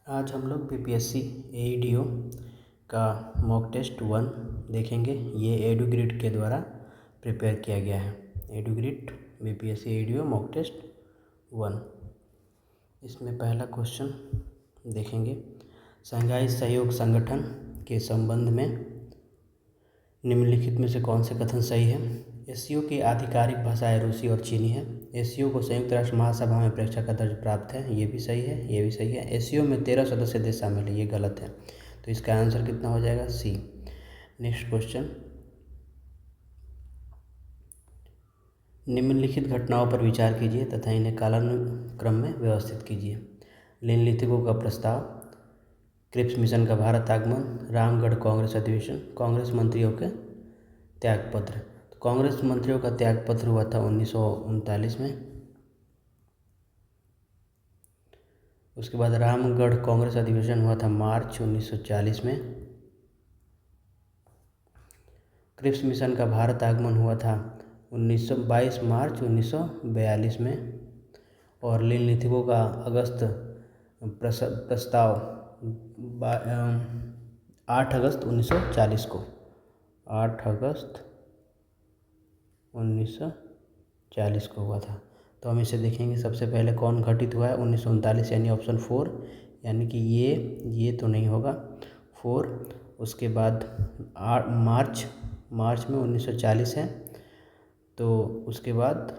आज हम लोग बीपीएससी एईडीओ का मॉक टेस्ट 1 देखेंगे। ये एडुग्रिड के द्वारा प्रिपेयर किया गया है। एडुग्रिड बीपीएससी एईडीओ मॉक टेस्ट 1। इसमें पहला क्वेश्चन देखेंगे। शंघाई सहयोग संगठन के संबंध में निम्नलिखित में से कौन से कथन सही है? एससीओ की आधिकारिक भाषाएं रूसी और चीनी है। एससीओ को संयुक्त राष्ट्र महासभा में प्रेक्षक का दर्ज प्राप्त है। ये भी सही है, ये भी सही है। एससीओ में 13 सदस्य देश शामिल है, ये गलत है। तो इसका आंसर कितना हो जाएगा? सी। नेक्स्ट क्वेश्चन, निम्नलिखित घटनाओं पर विचार कीजिए तथा इन्हें कालानुक्रम में व्यवस्थित कीजिए। निम्नलिखितों का प्रस्ताव, क्रिप्स मिशन का भारत आगमन, रामगढ़ कांग्रेस अधिवेशन, कांग्रेस मंत्रियों के त्यागपत्र। तो कांग्रेस मंत्रियों का त्यागपत्र हुआ था 1939 में। उसके बाद रामगढ़ कांग्रेस अधिवेशन हुआ था मार्च 1940 में। क्रिप्स मिशन का भारत आगमन हुआ था 22 मार्च 1942 में। और निम्नलिखितों का अगस्त प्रस्ताव 8 अगस्त 1940 को 8 अगस्त 1940 को हुआ था। तो हम इसे देखेंगे। सबसे पहले कौन घटित हुआ है? 1939, यानी ऑप्शन 4, यानी कि ये तो नहीं होगा 4। उसके बाद मार्च में 1940 है, तो उसके बाद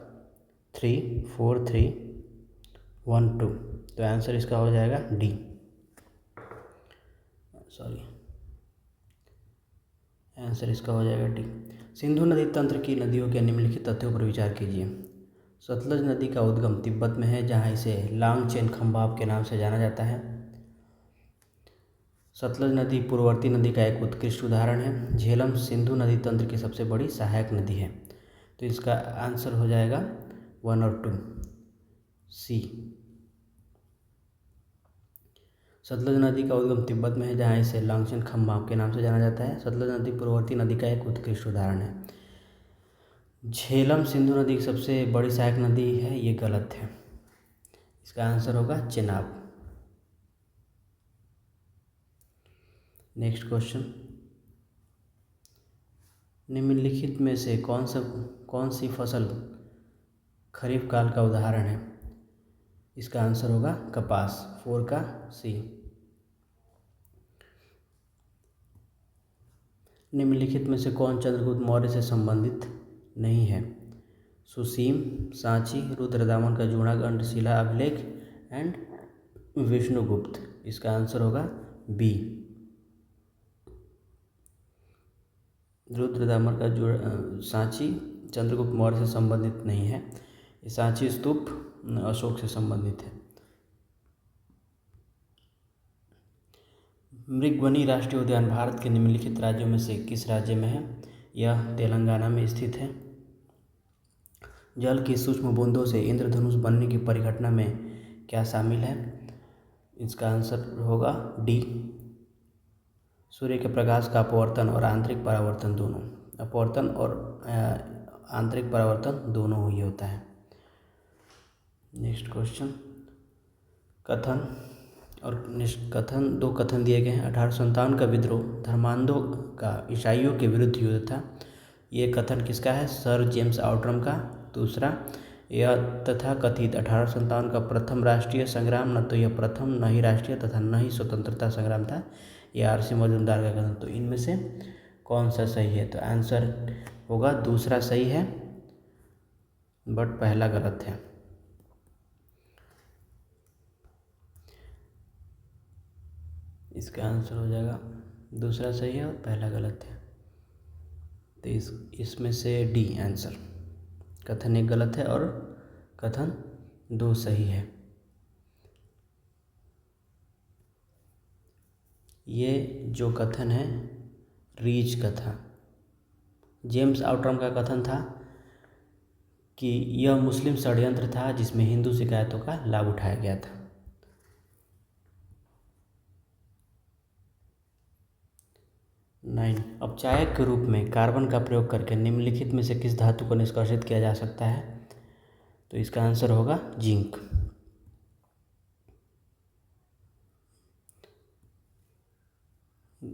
3, 4, 3, 1, 2। तो आंसर इसका हो जाएगा डी। आंसर इसका हो जाएगा डी। सिंधु नदी तंत्र की नदियों के निम्नलिखित तथ्यों पर विचार कीजिए। सतलज नदी का उद्गम तिब्बत में है, जहाँ इसे लांगचेन खंबाब के नाम से जाना जाता है। सतलज नदी पूर्ववर्ती नदी का एक उत्कृष्ट उदाहरण है। झेलम सिंधु नदी तंत्र की सबसे बड़ी सहायक नदी है। तो इसका आंसर हो जाएगा 1 और 2, सी। सतलज नदी का उद्गम तिब्बत में है, जहाँ इसे लांगचेन खंबाब के नाम से जाना जाता है। सतलज नदी पूर्ववर्ती नदी का एक उत्कृष्ट उदाहरण है। झेलम सिंधु नदी की सबसे बड़ी सहायक नदी है, ये गलत है। इसका आंसर होगा चेनाब। नेक्स्ट क्वेश्चन, निम्नलिखित में से कौन सी फसल खरीफ काल का उदाहरण है? इसका आंसर होगा कपास, 4 का सी। निम्नलिखित में से कौन चंद्रगुप्त मौर्य से संबंधित नहीं है? सुसीम, सांची, रुद्रदामन का जूनागढ़ शिला अभिलेख एंड विष्णुगुप्त। इसका आंसर होगा बी। रुद्रदामन का सांची चंद्रगुप्त मौर्य से संबंधित नहीं है। ये सांची स्तूप अशोक से संबंधित है। मृगवनी राष्ट्रीय उद्यान भारत के निम्नलिखित राज्यों में से किस राज्य में है? यह तेलंगाना में स्थित है। जल की सूक्ष्म बूंदों से इंद्रधनुष बनने की परिघटना में क्या शामिल है? इसका आंसर होगा डी। सूर्य के प्रकाश का अपवर्तन और आंतरिक परावर्तन दोनों, अपवर्तन और आंतरिक परावर्तन दोनों ही होता है। नेक्स्ट क्वेश्चन, दो कथन दिए गए हैं। 1857 का विद्रोह धर्मांधों का ईसाइयों के विरुद्ध युद्ध था। ये कथन किसका है? सर जेम्स आउट्रम का। दूसरा, यह तथा कथित 1857 का प्रथम राष्ट्रीय संग्राम न तो यह प्रथम, न ही राष्ट्रीय तथा न ही स्वतंत्रता संग्राम था, यह आर सी मजूमदार का कथन। तो इनमें से कौन सा सही है? तो आंसर होगा दूसरा सही है, बट पहला गलत है। इसका आंसर हो जाएगा दूसरा सही है और पहला गलत है। तो इसमें से डी आंसर। कथन 1 गलत है और कथन 2 सही है। ये जो कथन है रीज का था। जेम्स आउट्रम का कथन था कि यह मुस्लिम षड्यंत्र था जिसमें हिंदू शिकायतों का लाभ उठाया गया था। 9, अपचायक के रूप में कार्बन का प्रयोग करके निम्नलिखित में से किस धातु को निष्कासित किया जा सकता है? तो इसका आंसर होगा जिंक।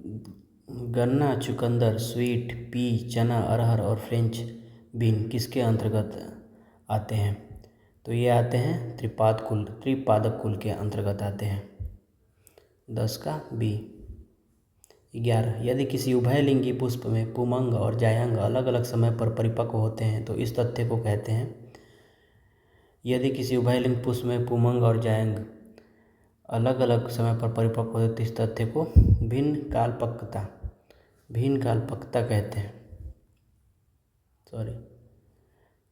गन्ना, चुकंदर, स्वीट पी, चना, अरहर और फ्रेंच बीन किसके अंतर्गत आते हैं? तो ये आते हैं त्रिपादक कुल के अंतर्गत आते हैं। 10 का बी। 11, यदि किसी उभयलिंगी पुष्प में पुमंग और जायंग अलग अलग समय पर परिपक्व होते हैं तो इस तथ्य को कहते हैं। यदि किसी उभयलिंग पुष्प में पुमंग और जायंग अलग अलग समय पर परिपक्व होते हैं तो इस तथ्य को भिन्न कालपक्वता कहते हैं।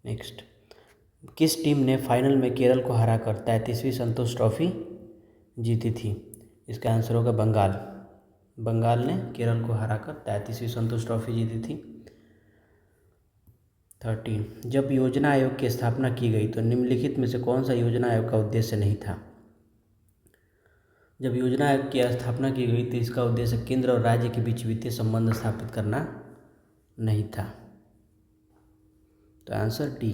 नेक्स्ट, किस टीम ने फाइनल में केरल को हराकर 33वीं संतोष ट्रॉफी जीती थी? इसका आंसर होगा बंगाल ने केरल को हराकर 33वीं संतोष ट्रॉफी जीती थी। 13, जब योजना आयोग की स्थापना की गई तो निम्नलिखित में से कौन सा योजना आयोग का उद्देश्य नहीं था? जब योजना आयोग की स्थापना की गई तो इसका उद्देश्य केंद्र और राज्य के बीच वित्तीय संबंध स्थापित करना नहीं था। तो आंसर डी।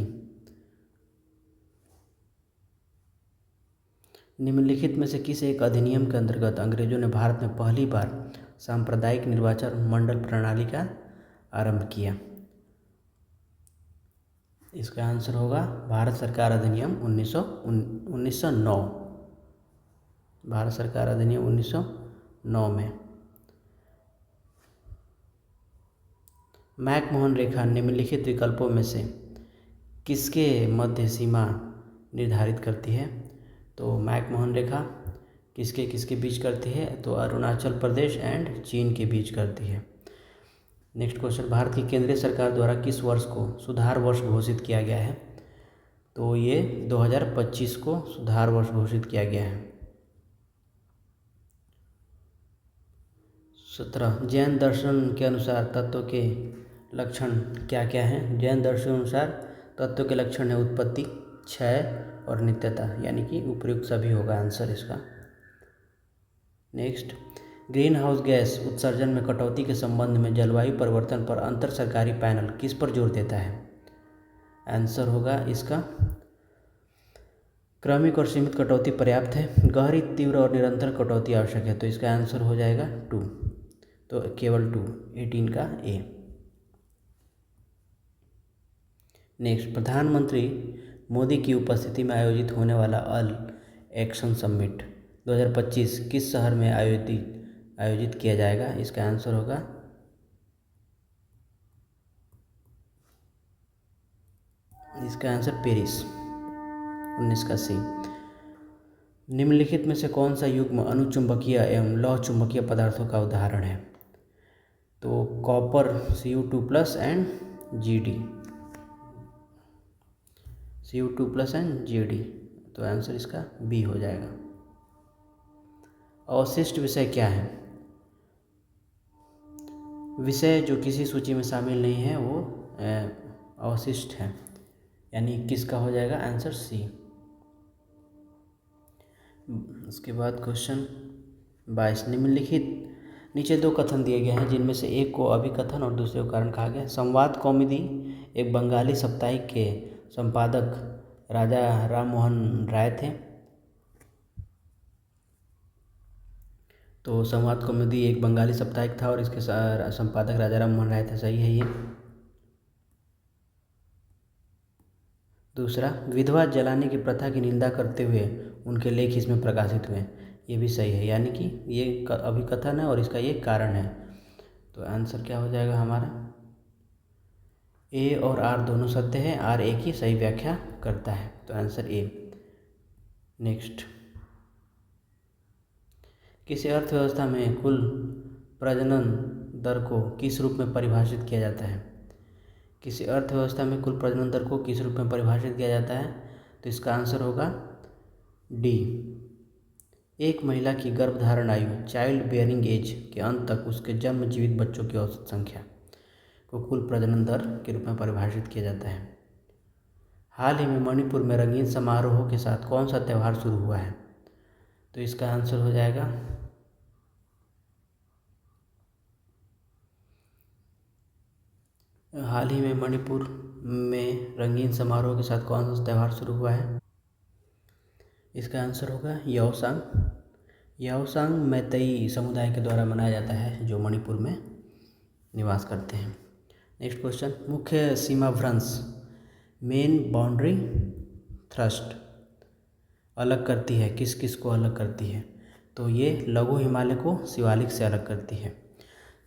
निम्नलिखित में से किस एक अधिनियम के अंतर्गत अंग्रेजों ने भारत में पहली बार सांप्रदायिक निर्वाचन मंडल प्रणाली का आरंभ किया? इसका आंसर होगा भारत सरकार अधिनियम 1909। भारत सरकार अधिनियम 1909 में। मैकमोहन रेखा निम्नलिखित विकल्पों में से किसके मध्य सीमा निर्धारित करती है? तो मैकमोहन रेखा किसके बीच करती है? तो अरुणाचल प्रदेश एंड चीन के बीच करती है। नेक्स्ट क्वेश्चन, भारत की केंद्रीय सरकार द्वारा किस वर्ष को सुधार वर्ष घोषित किया गया है? तो ये 2025 को सुधार वर्ष घोषित किया गया है। 17, जैन दर्शन के अनुसार तत्व के लक्षण क्या क्या हैं? जैन दर्शन के अनुसार तत्व के लक्षण है उत्पत्ति, क्षय और नित्यता, यानी कि उपयुक्त सभी होगा आंसर इसका। नेक्स्ट, ग्रीन हाउस गैस उत्सर्जन में कटौती के संबंध में जलवायु परिवर्तन पर अंतर सरकारी पैनल किस पर जोर देता है? आंसर होगा इसका क्रमिक और सीमित कटौती पर्याप्त है, गहरी, तीव्र और निरंतर कटौती आवश्यक है। तो इसका आंसर हो जाएगा 2। तो केवल 2, 18 का ए। नेक्स्ट, प्रधानमंत्री मोदी की उपस्थिति में आयोजित होने वाला ऑल एक्शन समिट 2025 किस शहर में आयोजित किया जाएगा? इसका आंसर होगा पेरिस। 19 का सी। निम्नलिखित में से कौन सा युग्म अनुचुंबकीय एवं लौह चुंबकीय पदार्थों का उदाहरण है? तो copper Cu2+ and Gd। Cu2+ and Gd। तो आंसर इसका बी हो जाएगा। अवशिष्ट विषय क्या है? विषय जो किसी सूची में शामिल नहीं है वो अवशिष्ट है, यानी किसका हो जाएगा? Answer C. उसके बाद क्वेश्चन 22, निम्नलिखित नीचे 2 कथन दिए गए हैं जिनमें से एक को अभिकथन और दूसरे को कारण कहा गया। संवाद कौमुदी एक बंगाली साप्ताहिक के संपादक राजा राममोहन राय थे। तो संवाद कौमुदी एक बंगाली साप्ताहिक था और इसके संपादक राजा राममोहन राय थे। सही है ये। दूसरा, विधवा जलाने की प्रथा की निंदा करते हुए उनके लेख इसमें प्रकाशित हुए। ये भी सही है, यानी कि ये अभिकथन है और इसका ये कारण है। तो आंसर क्या हो जाएगा हमारा? ए और आर दोनों सत्य है, आर ए की सही व्याख्या करता है। तो आंसर ए। नेक्स्ट, किसी अर्थव्यवस्था में कुल प्रजनन दर को किस रूप में परिभाषित किया जाता है? किसी अर्थव्यवस्था में कुल प्रजनन दर को किस रूप में परिभाषित किया जाता है? तो इसका आंसर होगा डी। एक महिला की गर्भधारण आयु चाइल्ड बेयरिंग एज के अंत तक उसके जन्म जीवित बच्चों की औसत संख्या को कुल प्रजनन दर के रूप में परिभाषित किया जाता है। हाल ही में मणिपुर में रंगीन समारोहों के साथ कौन सा त्यौहार शुरू हुआ है? तो इसका आंसर हो जाएगा हाल ही में मणिपुर में रंगीन समारोह के साथ कौन सा त्यौहार शुरू हुआ है? इसका आंसर होगा यौसांग। याओसांग मैतेई समुदाय के द्वारा मनाया जाता है जो मणिपुर में निवास करते हैं। नेक्स्ट क्वेश्चन, मुख्य सीमा भ्रंश मेन बाउंड्री थ्रस्ट अलग करती है, किस किस को अलग करती है? तो ये लघु हिमालय को शिवालिक से अलग करती है।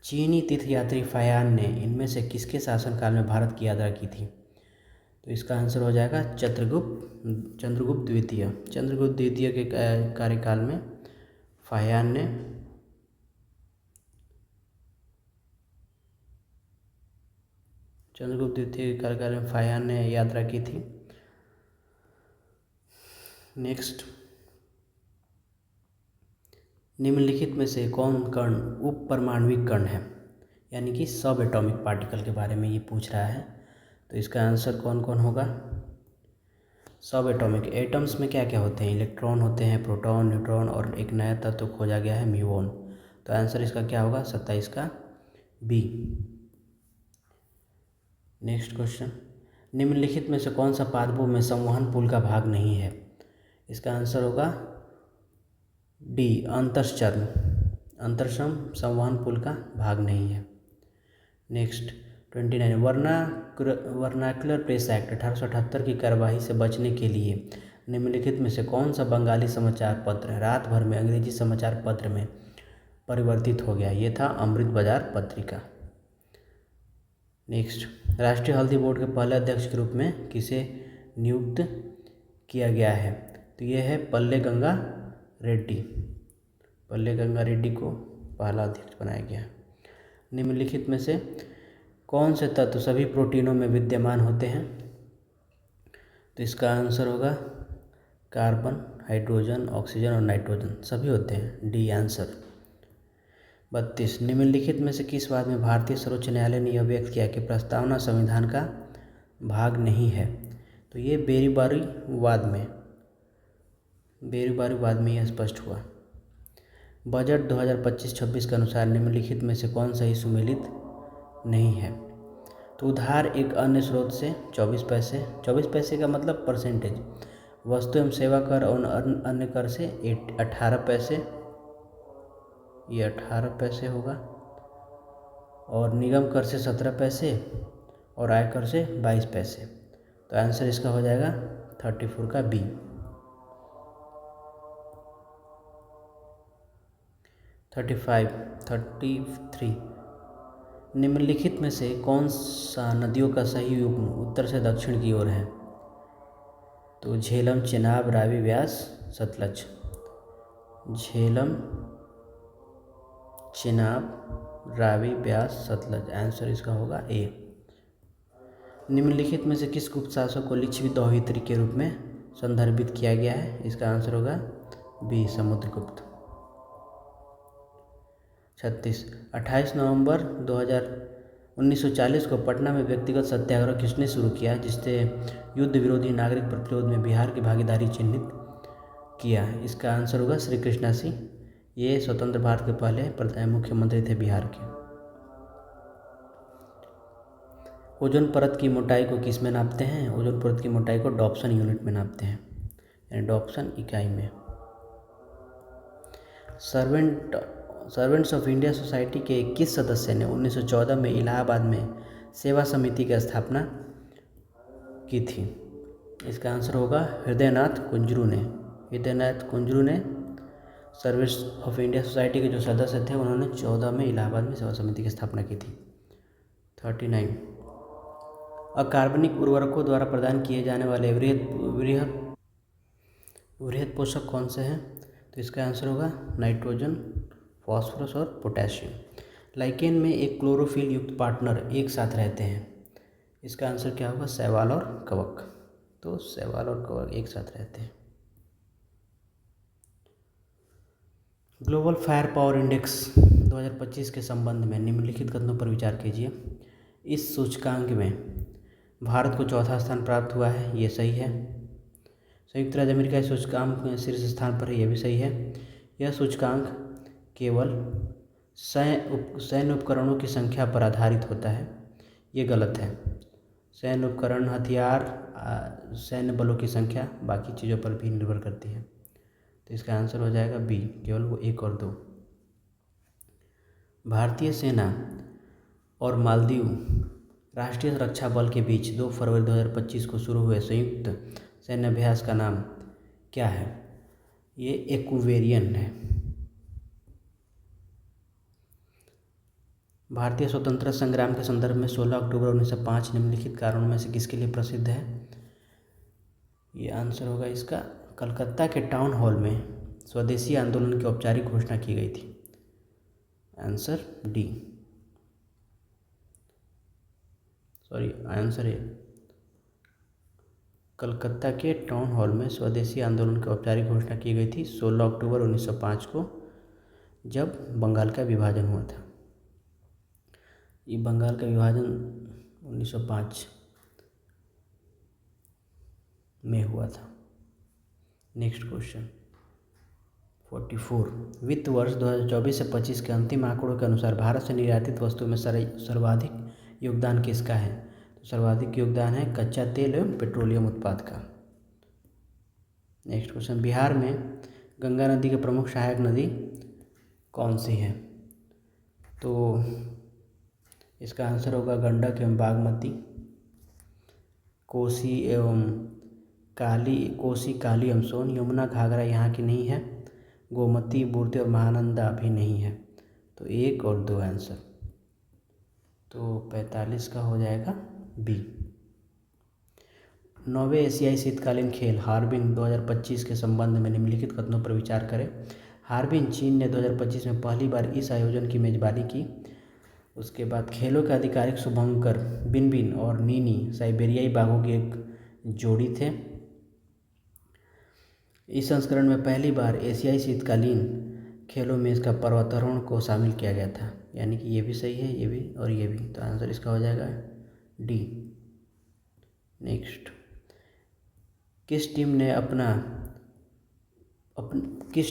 चीनी तीर्थयात्री फायान ने इनमें से किसके शासनकाल में भारत की यात्रा की थी? तो इसका आंसर हो जाएगा चंद्रगुप्त द्वितीय। चंद्रगुप्त द्वितीय के कार्यकाल में फायान ने यात्रा की थी। नेक्स्ट, निम्नलिखित में से कौन कण उप परमाणविक कण है, यानी कि सब एटॉमिक पार्टिकल के बारे में ये पूछ रहा है। तो इसका आंसर कौन कौन होगा? सब एटॉमिक एटम्स में क्या क्या होते हैं? इलेक्ट्रॉन होते हैं, प्रोटॉन, न्यूट्रॉन और एक नया तत्व खोजा गया है म्यूऑन। तो आंसर इसका क्या होगा? 27 का बी। नेक्स्ट क्वेश्चन, निम्नलिखित में से कौन सा पादपों में संवहन पुल का भाग नहीं है? इसका आंसर होगा डी, अंतःचर्म। अंतरश्रम संवहन पुल का भाग नहीं है। नेक्स्ट 29, वर्नाक्युलर प्रेस एक्ट 1878 की कार्यवाही से बचने के लिए निम्नलिखित में से कौन सा बंगाली समाचार पत्र रात भर में अंग्रेजी समाचार पत्र में परिवर्तित हो गया? ये था अमृत बाजार पत्रिका। नेक्स्ट, राष्ट्रीय हल्दी बोर्ड के पहले अध्यक्ष के रूप में किसे नियुक्त किया गया है? तो ये है पल्ले गंगा रेड्डी। पल्ले गंगा रेड्डी को पहला अध्यक्ष बनाया गया। निम्नलिखित में से कौन से तत्व सभी प्रोटीनों में विद्यमान होते हैं? तो इसका आंसर होगा कार्बन, हाइड्रोजन, ऑक्सीजन और नाइट्रोजन, सभी होते हैं। D answer. 32, निम्नलिखित में से किस बात में भारतीय सर्वोच्च न्यायालय ने यह व्यक्त किया कि प्रस्तावना संविधान का भाग नहीं है? तो ये बेरीबारी वाद में यह स्पष्ट हुआ। बजट 2025-26 के अनुसार निम्नलिखित में से कौन सा ही सुमेलित नहीं है? तो उधार एक अन्य स्रोत से 24 पैसे का मतलब परसेंटेज, वस्तु एवं सेवा कर और अन्य कर से 18 पैसे, ये 18 पैसे होगा, और निगम कर से 17 पैसे और आयकर से 22 पैसे। तो आंसर इसका हो जाएगा 34 का बी। 33, निम्नलिखित में से कौन सा नदियों का सही युग्म उत्तर से दक्षिण की ओर है? तो झेलम, चेनाब, रावी, व्यास, सतलज। झेलम, चेनाब, रावी, व्यास, सतलज। आंसर इसका होगा ए। निम्नलिखित में से किस गुप्त शासक को लिच्छवी दोहित्री के रूप में संदर्भित किया गया है? इसका आंसर होगा बी, समुद्रगुप्त। 36, 28 नवंबर 1940 को पटना में व्यक्तिगत सत्याग्रह किसने शुरू किया जिससे युद्ध विरोधी नागरिक प्रतिरोध में बिहार की भागीदारी चिन्हित किया? इसका आंसर होगा श्री कृष्णा सिंह। ये स्वतंत्र भारत के पहले मुख्यमंत्री थे बिहार के। ओजोन परत की मोटाई को किस में नापते हैं? ओजोन परत की मोटाई को डॉप्सन यूनिट में नापते हैं, यानी डॉप्सन इकाई में। सर्वेंट्स ऑफ इंडिया सोसाइटी के किस सदस्य ने 1914 में इलाहाबाद में सेवा समिति की स्थापना की थी? इसका आंसर होगा हृदयनाथ कुंजरू ने सर्वेंट्स ऑफ इंडिया सोसाइटी के जो सदस्य थे उन्होंने 14 में इलाहाबाद में सेवा समिति की स्थापना की थी। 39, अकार्बनिक उर्वरकों द्वारा प्रदान किए जाने वाले वृहद पोषक कौन से हैं? तो इसका आंसर होगा नाइट्रोजन, फॉस्फोरस और पोटेशियम। लाइकेन में एक क्लोरोफिल युक्त पार्टनर एक साथ रहते हैं, इसका आंसर क्या होगा? शैवाल और कवक। तो शैवाल और कवक एक साथ रहते हैं। ग्लोबल फायर पावर इंडेक्स 2025 के संबंध में निम्नलिखित कथनों पर विचार कीजिए। इस सूचकांक में भारत को चौथा स्थान प्राप्त हुआ है, ये सही है। संयुक्त राज्य अमेरिका इस सूचकांक में शीर्ष स्थान पर है, ये भी सही है। यह सूचकांक केवल सैन्य उपकरणों की संख्या पर आधारित होता है, ये गलत है। सैन्य उपकरण, हथियार, सैन्य बलों की संख्या बाकी चीज़ों पर भी निर्भर करती है। तो इसका आंसर हो जाएगा बी, केवल वो 1 और 2। भारतीय सेना और मालदीव राष्ट्रीय रक्षा बल के बीच 2 फरवरी 2025 को शुरू हुए संयुक्त सैन्य अभ्यास का नाम क्या है? ये एक्वेरियन है। भारतीय स्वतंत्रता संग्राम के संदर्भ में 16 अक्टूबर 1905 निम्नलिखित कारणों में से किसके लिए प्रसिद्ध है? ये आंसर होगा इसका, कलकत्ता के टाउन हॉल में स्वदेशी आंदोलन की औपचारिक घोषणा की गई थी। Answer D, sorry answer A, Calcutta के टाउन हॉल में स्वदेशी आंदोलन की औपचारिक घोषणा की गई थी 16 अक्टूबर 1905 को, जब बंगाल का विभाजन हुआ था। ये बंगाल का विभाजन 1905 में हुआ था। नेक्स्ट क्वेश्चन 44, वित्त वर्ष 2024 से 25 के अंतिम आंकड़ों के अनुसार भारत से निर्यातित वस्तुओं में सर्वाधिक योगदान किसका है? तो सर्वाधिक योगदान है कच्चा तेल एवं पेट्रोलियम उत्पाद का। नेक्स्ट क्वेश्चन, बिहार में गंगा नदी की प्रमुख सहायक नदी कौन सी है? तो इसका आंसर होगा गंडक एवं बागमती। कोसी काली एवं सोन। यमुना घाघरा यहाँ की नहीं है। गोमती, बूर्ती और महानंदा भी नहीं है। तो 1 और 2 आंसर, तो 45 का हो जाएगा बी। 9वें एशियाई शीतकालीन खेल हार्बिन 2025 के संबंध में निम्नलिखित कथनों पर विचार करें। हार्बिन चीन ने 2025 में पहली बार इस आयोजन की मेजबानी की। उसके बाद खेलों के आधिकारिक शुभंकर बिनबिन और नीनी साइबेरियाई बाघों की एक जोड़ी थे। इस संस्करण में पहली बार एशियाई शीतकालीन खेलों में इसका पर्वतारोहण को शामिल किया गया था, यानी कि ये भी सही है, ये भी और ये भी, तो आंसर इसका हो जाएगा डी। नेक्स्ट, किस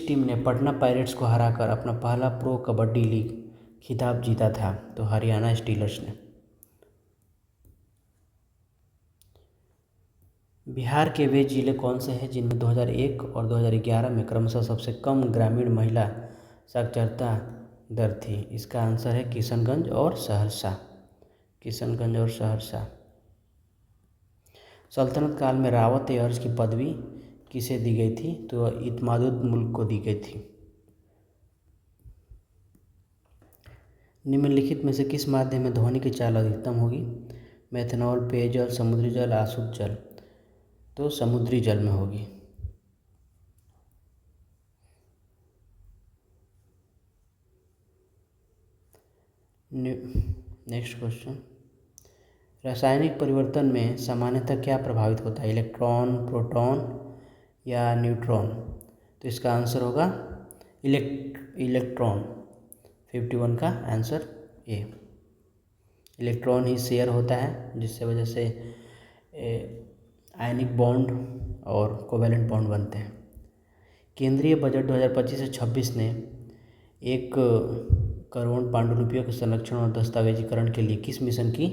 टीम ने पटना पायरेट्स को हराकर अपना पहला प्रो कबड्डी लीग खिताब जीता था? तो हरियाणा स्टीलर्स ने। बिहार के वे जिले कौन से हैं जिनमें 2001 और 2011 में क्रमशः सबसे कम ग्रामीण महिला साक्षरता दर थी? इसका आंसर है किशनगंज और सहरसा। किशनगंज और सहरसा। सल्तनत काल में रावत ए अर्ज की पदवी किसे दी गई थी? तो इत्मादुद मुल्क को दी गई थी। निम्नलिखित में से किस माध्यम में ध्वनि की चाल अधिकतम होगी? मेथनॉल, पेयजल, समुद्री जल, आशुद्ध जल। तो समुद्री जल में होगी। नेक्स्ट क्वेश्चन, रासायनिक परिवर्तन में सामान्यतः क्या प्रभावित होता है? इलेक्ट्रॉन, प्रोटॉन या न्यूट्रॉन? तो इसका आंसर होगा इलेक्ट्रॉन। 51 का answer A. Electron he share होता है, जिससे वजह से आयनिक बॉन्ड और कोवेलेंट बॉन्ड बनते हैं। केंद्रीय बजट 2025 से 26 ने 1 करोड़ पांडुलिपियों के संरक्षण और दस्तावेजीकरण के लिए किस मिशन की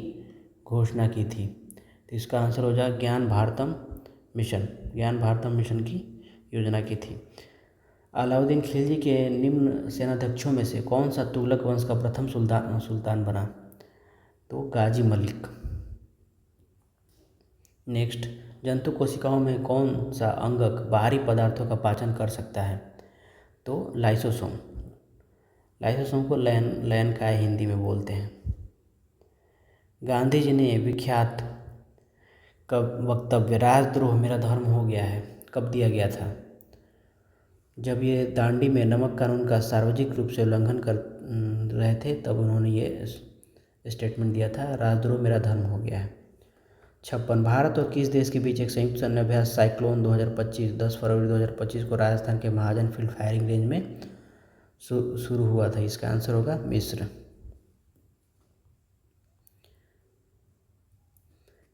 घोषणा की थी? तो इसका आंसर हो जाएगा ज्ञान भारतम मिशन। ज्ञान भारतम मिशन की योजना की थी। अलाउद्दीन खिलजी के निम्न सेनाध्यक्षों में से कौन सा तुगलक वंश का प्रथम सुल्तान बना? तो गाजी मलिक। नेक्स्ट, जंतु कोशिकाओं में कौन सा अंगक बाहरी पदार्थों का पाचन कर सकता है? तो लाइसोसोम। लाइसोसोम को लयनकाय हिंदी में बोलते हैं। गांधी जी ने विख्यात वक्तव्य राजद्रोह मेरा धर्म हो गया है कब दिया गया था? जब ये दांडी में नमक कानून का सार्वजनिक रूप से उल्लंघन कर रहे थे, तब उन्होंने ये स्टेटमेंट दिया था, राजद्रोह मेरा धर्म हो गया है। 56, भारत और किस देश के बीच एक संयुक्त सैन्य अभ्यास साइक्लोन 2025 10 फरवरी 2025 को राजस्थान के महाजन फील्ड फायरिंग रेंज में शुरू हुआ था? इसका आंसर होगा मिस्र।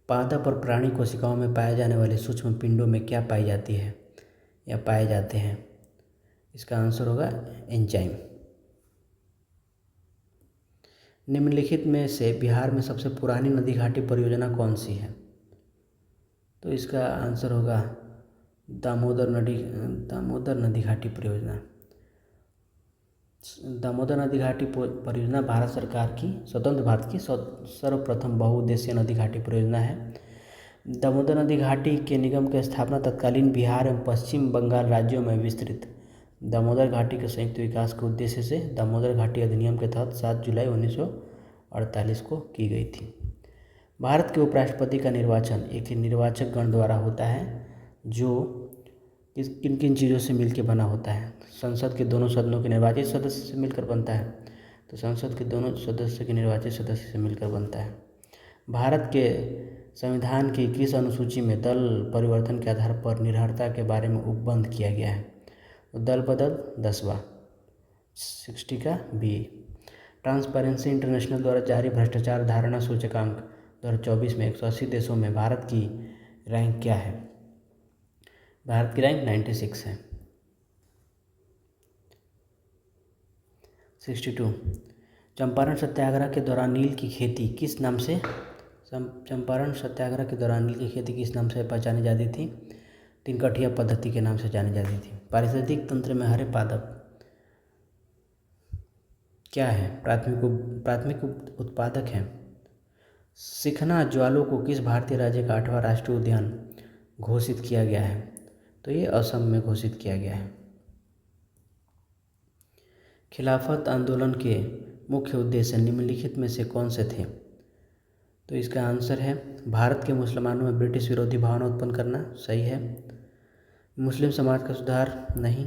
पादप और प्राणी कोशिकाओं में पाए जाने वाले सूक्ष्म पिंडों में क्या पाई जाती है या पाए जाते हैं? इसका आंसर होगा एंजाइम। निम्नलिखित में से बिहार में सबसे पुरानी नदी घाटी परियोजना कौन सी है? तो इसका आंसर होगा दामोदर नदी घाटी परियोजना। दामोदर नदी घाटी परियोजना भारत सरकार की, स्वतंत्र भारत की सर्वप्रथम बहुउद्देशीय नदी घाटी परियोजना है। दामोदर नदी घाटी के निगम की स्थापना तत्कालीन बिहार एवं पश्चिम बंगाल राज्यों में विस्तृत दामोदर घाटी के संयुक्त विकास के उद्देश्य से दामोदर घाटी अधिनियम के तहत 7 जुलाई 1948 को की गई थी। भारत के उपराष्ट्रपति का निर्वाचन एक निर्वाचक गण द्वारा होता है जो किन किन चीज़ों से मिलकर बना होता है। संसद के दोनों सदनों के निर्वाचित सदस्य से मिलकर बनता है, तो संसद के दोनों सदस्य के निर्वाचित सदस्य से मिलकर बनता है। भारत के संविधान की किस अनुसूची में दल परिवर्तन के आधार पर निरर्हता के बारे में उपबंध किया गया है? तो दल बदल 10वां 60 का बी। ट्रांसपेरेंसी इंटरनेशनल द्वारा जारी भ्रष्टाचार धारणा सूचकांक 2024 में 180 देशों में भारत की रैंक क्या है? भारत की रैंक 96 है। 62 चंपारण सत्याग्रह के दौरान नील की खेती किस नाम से पहचानी जाती थी? तिनकठिया पद्धति के नाम से जानी जाती थी। पारिस्थितिक तंत्र में हरे पादप क्या है? प्राथमिक उत्पादक है। सिखना ज्वालों को किस भारतीय राज्य का 8वां राष्ट्रीय उद्यान घोषित किया गया है? तो ये असम में घोषित किया गया है। खिलाफत आंदोलन के मुख्य उद्देश्य निम्नलिखित में से कौन से थे? तो इसका आंसर है भारत के मुसलमानों में ब्रिटिश विरोधी भावना उत्पन्न करना, सही है। मुस्लिम समाज का सुधार, नहीं।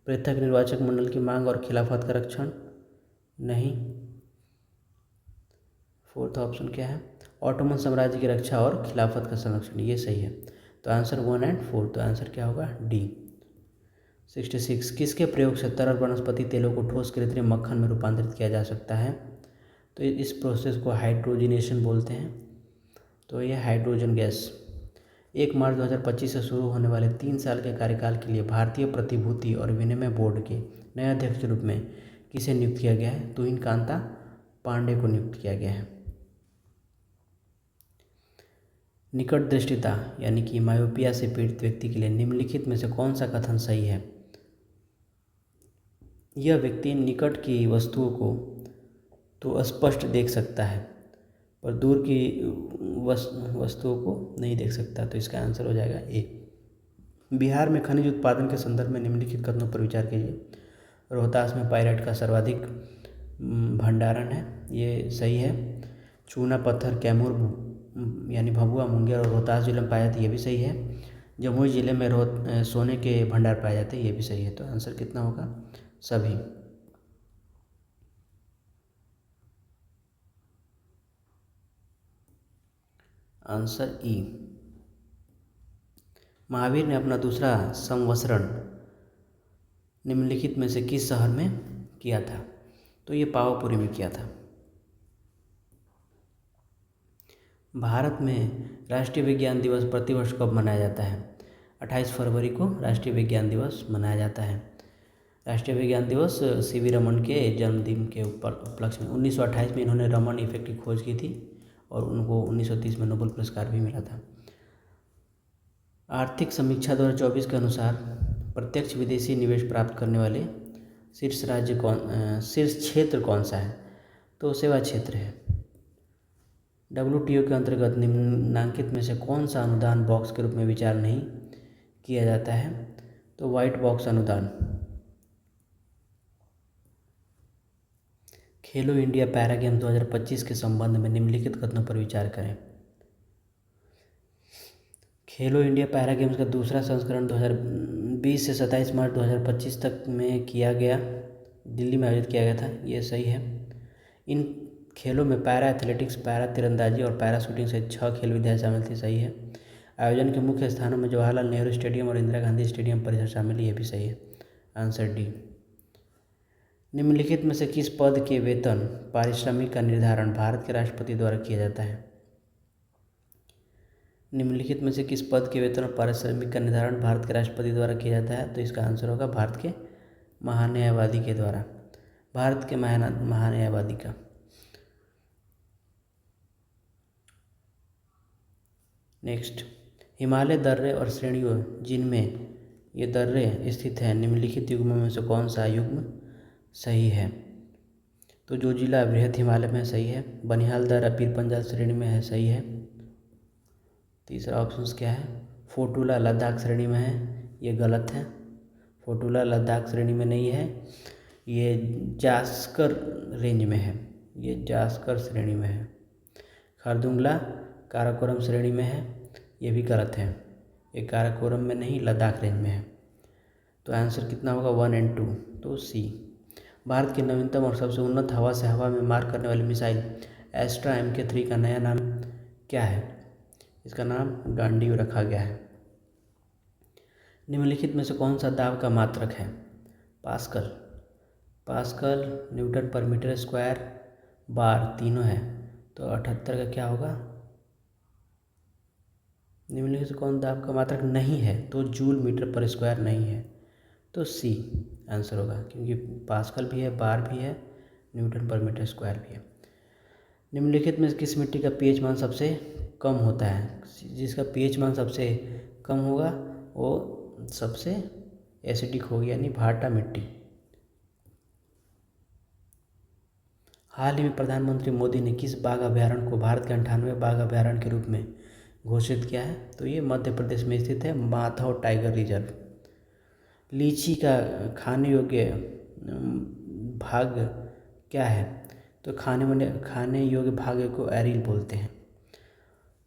पृथक निर्वाचक मंडल की मांग और खिलाफत का रक्षण, नहीं। 4th ऑप्शन क्या है? ऑटोमन साम्राज्य की रक्षा और खिलाफत का संरक्षण, ये सही है। तो आंसर 1 और 4, तो आंसर क्या होगा? डी। 66 किसके प्रयोग से तरल वनस्पति तेलों को ठोस कृत्रिम मक्खन में रूपांतरित किया जा सकता है? तो इस प्रोसेस को हाइड्रोजनेशन बोलते हैं। तो यह हाइड्रोजन गैस। 1 मार्च 2025 से शुरू होने वाले 3 साल के कार्यकाल के लिए भारतीय प्रतिभूति और विनिमय बोर्ड के नए अध्यक्ष के रूप में किसे नियुक्त किया गया है? तुहिन कांता पांडे को नियुक्त किया गया है। निकट दृष्टिता यानी कि मायोपिया से पीड़ित व्यक्ति के लिए निम्नलिखित में से कौन सा कथन सही है? यह व्यक्ति निकट की वस्तुओं को तो स्पष्ट देख सकता है पर दूर की वस्तुओं को नहीं देख सकता, तो इसका आंसर हो जाएगा ए। बिहार में खनिज उत्पादन के संदर्भ में निम्नलिखित कथनों पर विचार कीजिए। रोहतास में पाइराइट का सर्वाधिक भंडारण है, ये सही है। चूना पत्थर कैमूर यानी भभुआ, मुंगेर और रोहतास जिले में पाए जाते, ये भी सही है। जमुई जिले में सोने के भंडार पाए जाते हैं, ये भी सही है। तो आंसर कितना होगा? सभी। आंसर ई। महावीर ने अपना दूसरा संवत्सरण निम्नलिखित में से किस शहर में किया था? तो ये पावापुरी में किया था। भारत में राष्ट्रीय विज्ञान दिवस प्रतिवर्ष कब मनाया जाता है? 28 फरवरी को राष्ट्रीय विज्ञान दिवस मनाया जाता है। राष्ट्रीय विज्ञान दिवस सीवी रमन के जन्मदिन के उपलक्ष्य में 1928 में इन्होंने रमन इफेक्ट की खोज की थी और उनको 1930 में नोबेल पुरस्कार भी मिला था। आर्थिक समीक्षा 2024 के अनुसार प्रत्यक्ष विदेशी निवेश प्राप्त करने वाले शीर्ष क्षेत्र कौन सा है? तो सेवा क्षेत्र है। WTO के अंतर्गत निम्नांकित में से कौन सा अनुदान बॉक्स के रूप में विचार नहीं किया जाता है? तो व्हाइट बॉक्स अनुदान। खेलो इंडिया पैरा गेम्स 2025 के संबंध में निम्नलिखित कथनों पर विचार करें। खेलो इंडिया पैरा गेम्स का दूसरा संस्करण 2020 से 27 मार्च 2025 तक में किया गया, दिल्ली में आयोजित किया गया था, ये सही है। इन खेलों में पैरा एथलेटिक्स, पैरा तीरंदाजी और पैरा शूटिंग सहित 6 खेल विधाएं शामिल थी, सही है। आयोजन के मुख्य स्थानों में जवाहरलाल नेहरू स्टेडियम और इंदिरा गांधी स्टेडियम परिसर शामिल है, ये भी सही है। Answer D. निम्नलिखित में से किस पद के वेतन पारिश्रमिक का निर्धारण भारत के राष्ट्रपति द्वारा किया जाता है? निम्नलिखित में से किस पद के वेतन और पारिश्रमिक का निर्धारण भारत के राष्ट्रपति द्वारा किया जाता है? तो इसका आंसर होगा भारत के महान्यायवादी के द्वारा, भारत के महान्यायवादी का। नेक्स्ट, हिमालय दर्रे और श्रेणियों जिनमें ये दर्रे स्थित हैं, निम्नलिखित युग्मों में से कौन सा युग्म सही है? तो जो जिला बृहद हिमालय में सही है। बनिहाल दर्रा पीर पंजाल श्रेणी में है, सही है। तीसरा ऑप्शन क्या है? फोटुला लद्दाख श्रेणी में है, ये गलत है। फोटुला लद्दाख श्रेणी में नहीं है, ये जास्कर रेंज में है, ये जास्कर श्रेणी में है। खारदुंगला काराकोरम श्रेणी में है, ये भी गलत है, ये काराकोरम में नहीं लद्दाख रेंज में है। तो आंसर कितना होगा? 1 और 2, तो सी। भारत की नवीनतम और सबसे उन्नत हवा से हवा में मार करने वाली मिसाइल एस्ट्रा MK3 का नया नाम क्या है? इसका नाम गांडीव रखा गया है। निम्नलिखित में से कौन सा दाब का मात्रक है? पास्कल। पास्कल, न्यूटन पर मीटर स्क्वायर, बार, तीनों है, तो 78 का क्या होगा? निम्नलिखित से कौन दाब का मात्रक नहीं है? तो जूल मीटर पर स्क्वायर नहीं है, तो सी आंसर होगा, क्योंकि पास्कल भी है, बार भी है, न्यूटन पर मीटर स्क्वायर भी है। निम्नलिखित में किस मिट्टी का pH मान सबसे कम होता है? जिसका pH मान सबसे कम होगा वो सबसे एसिडिक होगी, यानी भाटा मिट्टी। हाल ही में प्रधानमंत्री मोदी ने किस बाघ अभयारण्य को भारत के 98वें बाघ अभयारण्य के रूप में घोषित किया है? तो ये मध्य प्रदेश में स्थित है, माधव टाइगर रिजर्व। लीची का खाने योग्य भाग क्या है? तो खाने योग्य भाग को एरिल बोलते हैं।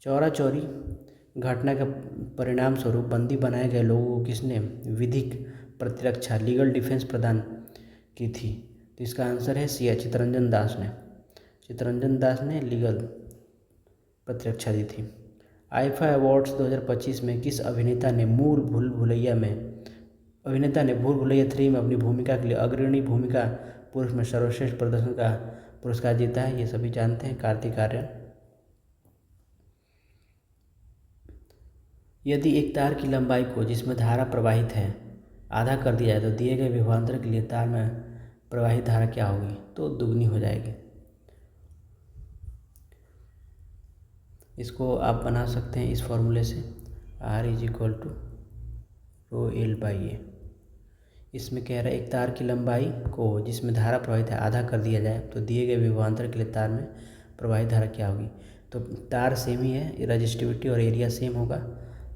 चौरा चौरी घटना के परिणाम स्वरूप बंदी बनाए गए लोगों को किसने विधिक प्रतिरक्षा लीगल डिफेंस प्रदान की थी? तो इसका आंसर है सी, चित्तरंजन दास ने। चित्तरंजन दास ने लीगल प्रतिरक्षा दी थी। आईफा अवार्ड्स 2025 में किस अभिनेता ने भूल भुलैया 3 में अपनी भूमिका के लिए अग्रणी भूमिका पुरुष में सर्वश्रेष्ठ प्रदर्शन का पुरस्कार जीता है? ये सभी जानते हैं, कार्तिक आर्यन। यदि एक तार की लंबाई को जिसमें धारा प्रवाहित है आधा कर दिया जाए तो दिए गए विभवांतर के लिए तार में प्रवाहित धारा क्या होगी? तो दुगनी हो जाएगी। इसको आप बना सकते हैं इस फॉर्मूले से, R = ρl/a। इसमें कह रहा है एक तार की लंबाई को जिसमें धारा प्रवाहित है आधा कर दिया जाए तो दिए गए विभवांतर के लिए तार में प्रवाहित धारा क्या होगी? तो तार सेम ही है, रेजिस्टिविटी और एरिया सेम होगा,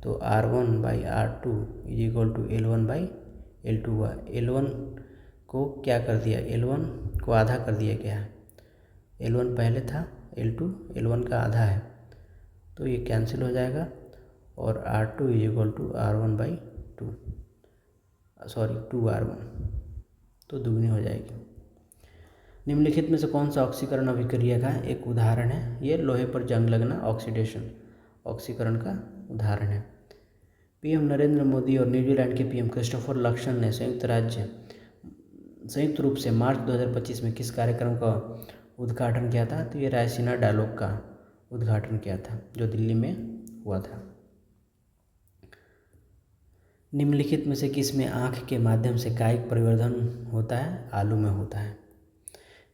तो R1/R2 = L1/L2 हुआ। L1 को क्या कर दिया? L1 को आधा कर दिया गया है। L1 पहले था, L2 L1 का आधा है, तो ये कैंसिल हो जाएगा और R2 = R1/2 2R1, तो दुगनी हो जाएगी। निम्नलिखित में से कौन सा ऑक्सीकरण अभिक्रिया का एक उदाहरण है? ये लोहे पर जंग लगना, ऑक्सीडेशन, ऑक्सीकरण का उदाहरण है। पीएम नरेंद्र मोदी और न्यूजीलैंड के पीएम क्रिस्टोफर लक्सन ने संयुक्त रूप से मार्च 2025 में किस कार्यक्रम का उद्घाटन किया था? तो ये रायसीना डायलॉग का उद्घाटन किया था, जो दिल्ली में हुआ था। निम्नलिखित में से किस में आँख के माध्यम से कायिक परिवर्धन होता है? आलू में होता है।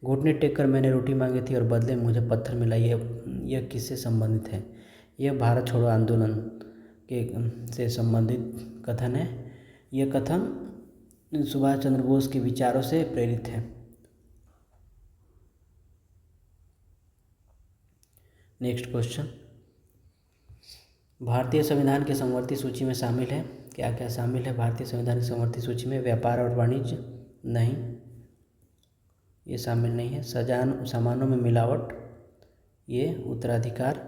घुटने टेक कर मैंने रोटी मांगी थी और बदले में मुझे पत्थर मिला, यह किससे संबंधित है? यह भारत छोड़ो आंदोलन के से संबंधित कथन है। यह कथन सुभाष चंद्र बोस के विचारों से प्रेरित है। नेक्स्ट क्वेश्चन, भारतीय संविधान के समवर्ती सूची में शामिल है? क्या क्या शामिल है भारतीय संविधान की समवर्ती सूची में? व्यापार और वाणिज्य नहीं, ये शामिल नहीं है। सामानों में मिलावट, ये उत्तराधिकार,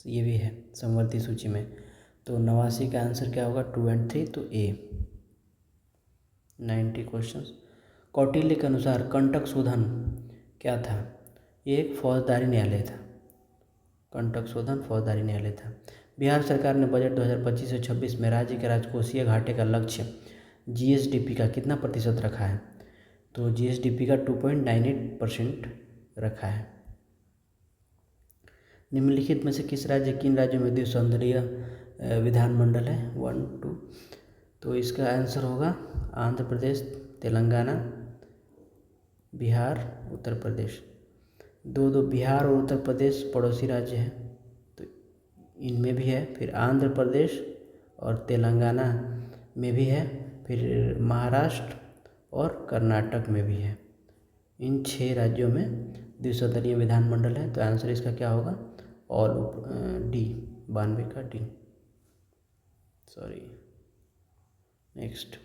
ये भी है समवर्ती सूची में। तो 89 का आंसर क्या होगा? 2 और 3, तो ए। 90 क्वेश्चंस। कौटिल्य के अनुसार कंटक शोधन क्या था? ये एक फौजदारी न्यायालय था। कंटक शोधन फौजदारी न्यायालय था। बिहार सरकार ने बजट 2025 से 26 में राज्य के राजकोषीय घाटे का लक्ष्य GSDP का कितना प्रतिशत रखा है? तो GSDP का 2.98% रखा है। निम्नलिखित में से किन राज्यों में द्विसंसदीय विधानमंडल है? 1, 2, तो इसका आंसर होगा आंध्र प्रदेश, तेलंगाना, बिहार, उत्तर प्रदेश। 2 बिहार और उत्तर प्रदेश पड़ोसी राज्य हैं, तो इनमें भी है, फिर आंध्र प्रदेश और तेलंगाना में भी है, फिर महाराष्ट्र और कर्नाटक में भी है। इन 6 राज्यों में द्विसदनीय विधानमंडल है। तो आंसर इसका क्या होगा? ऑल डी, 92 का डी। सॉरी। नेक्स्ट,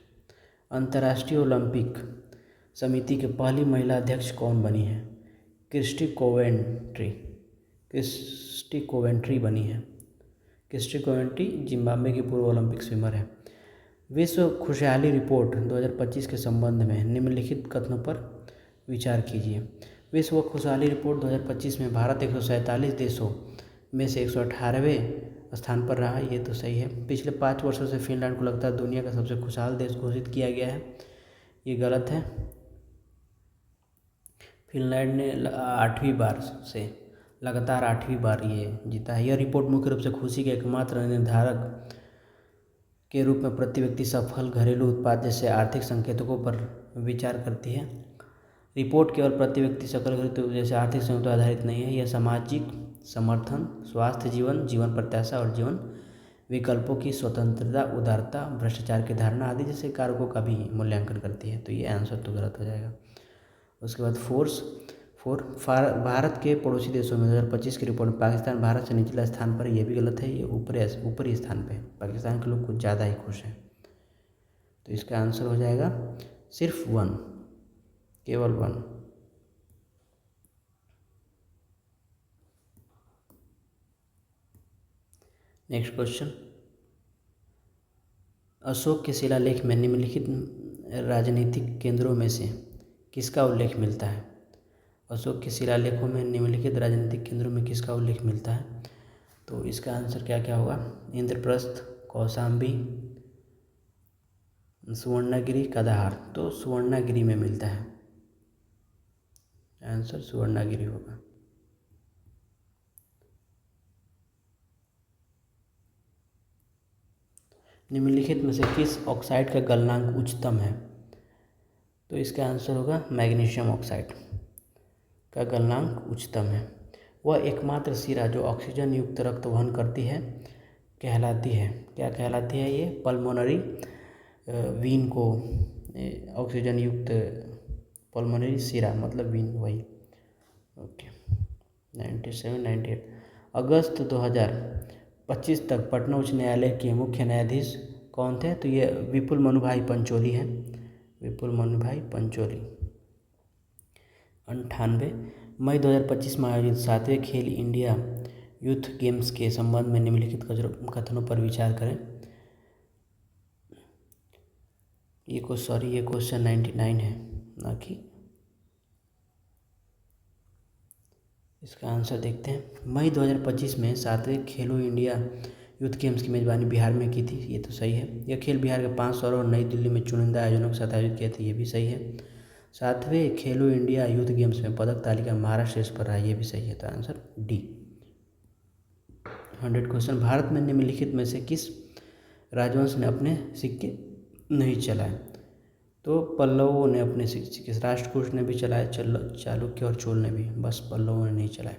अंतर्राष्ट्रीय ओलंपिक समिति के पहली महिला अध्यक्ष कौन बनी है? क्रिस्टी कोवेंट्री बनी है। क्रिस्टी कोवेंट्री जिम्बाब्वे की पूर्व ओलंपिक स्विमर है। विश्व खुशहाली रिपोर्ट 2025 के संबंध में निम्नलिखित कथनों पर विचार कीजिए। विश्व खुशहाली रिपोर्ट 2025 में भारत 147 देशों में से 118वें स्थान पर रहा। ये तो सही है। पिछले 5 वर्षों से फिनलैंड को लगातार दुनिया का सबसे खुशहाल देश घोषित किया गया है। ये गलत है। फिनलैंड ने 8वीं बार से लगातार 8वीं बार ये जीता है। यह रिपोर्ट मुख्य रूप से खुशी के एकमात्र निर्धारक के रूप में प्रति व्यक्ति सफल घरेलू उत्पाद जैसे आर्थिक संकेतकों पर विचार करती है। रिपोर्ट केवल प्रति व्यक्ति सकल घरेलू जैसे आर्थिक संकेतों आधारित नहीं है। यह सामाजिक समर्थन, स्वास्थ्य, जीवन प्रत्याशा और जीवन विकल्पों की स्वतंत्रता, उदारता, भ्रष्टाचार की धारणा आदि जैसे कारकों का भी मूल्यांकन करती है। तो ये आंसर तो गलत हो जाएगा। उसके बाद भारत के पड़ोसी देशों में 2025 की रिपोर्ट में पाकिस्तान भारत से निचला स्थान पर, यह भी गलत है। ये ऊपरी स्थान पे है। पाकिस्तान के लोग कुछ ज़्यादा ही खुश हैं। तो इसका आंसर हो जाएगा सिर्फ 1, केवल 1। नेक्स्ट क्वेश्चन, अशोक के शिलालेख में निम्नलिखित राजनीतिक केंद्रों में से किसका उल्लेख मिलता है? अशोक के शिलालेखों में निम्नलिखित राजनीतिक केंद्रों में किसका उल्लेख मिलता है? तो इसका आंसर क्या क्या होगा? इंद्रप्रस्थ, कौशाम्बी, सुवर्णगिरी, कदाहार। तो सुवर्णगिरी में मिलता है। आंसर सुवर्णगिरी होगा। निम्नलिखित में से किस ऑक्साइड का गलनांक उच्चतम है? तो इसका आंसर होगा मैग्नीशियम ऑक्साइड का गलनांक उच्चतम है। वह एकमात्र शिरा जो ऑक्सीजन युक्त रक्त वहन करती है कहलाती है, क्या कहलाती है? ये पल्मोनरी वीन को ऑक्सीजन युक्त पल्मोनरी शिरा मतलब वीन, वही। ओके। 97-98 अगस्त 2025 तक पटना उच्च न्यायालय के मुख्य न्यायाधीश कौन थे? तो ये विपुल मनुभाई पंचोली हैं। विपुल मनुभाई पंचोली। 98 मई 2025 में आयोजित 7वें खेल इंडिया यूथ गेम्स के संबंध में निम्नलिखित कथनों पर विचार करें। ये क्वेश्चन 99 है, ना कि। इसका आंसर देखते हैं। मई 2025 में 7वें खेलो इंडिया यूथ गेम्स की मेज़बानी बिहार में की थी। ये तो सही है। यह खेल बिहार के 5 शहरों और नई दिल्ली में चुनिंदा आयोजनों के साथ आयोजित किए थे। ये भी सही है। 7वें खेलो इंडिया यूथ गेम्स में पदक तालिका महाराष्ट्र शीर्ष पर रहा। ये भी सही है। तो आंसर डी। 100 क्वेश्चन, भारत में निम्नलिखित में से किस राजवंश ने अपने सिक्के नहीं चलाए? तो पल्लवों ने अपने सिक्के, राष्ट्रकूट ने भी चलाए, चालुक्य और चोल ने भी, बस पल्लवों ने नहीं चलाए।